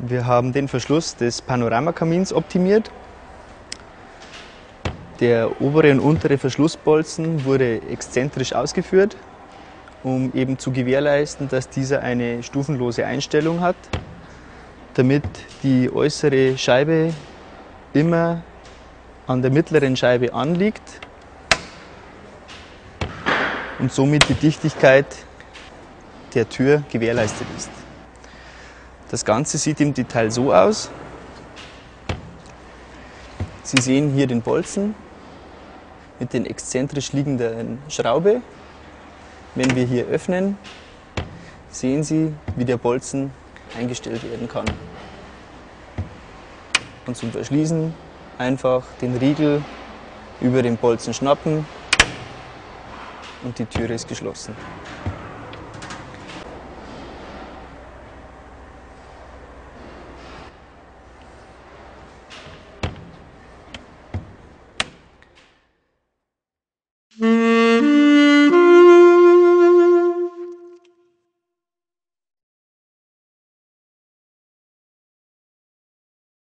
Wir haben den Verschluss des Panoramakamins optimiert. Der obere und untere Verschlussbolzen wurde exzentrisch ausgeführt, um eben zu gewährleisten, dass dieser eine stufenlose Einstellung hat, damit die äußere Scheibe immer an der mittleren Scheibe anliegt und somit die Dichtigkeit der Tür gewährleistet ist. Das Ganze sieht im Detail so aus. Sie sehen hier den Bolzen mit den exzentrisch liegenden Schraube. Wenn wir hier öffnen, sehen Sie, wie der Bolzen eingestellt werden kann. Und zum Verschließen einfach den Riegel über den Bolzen schnappen und die Türe ist geschlossen.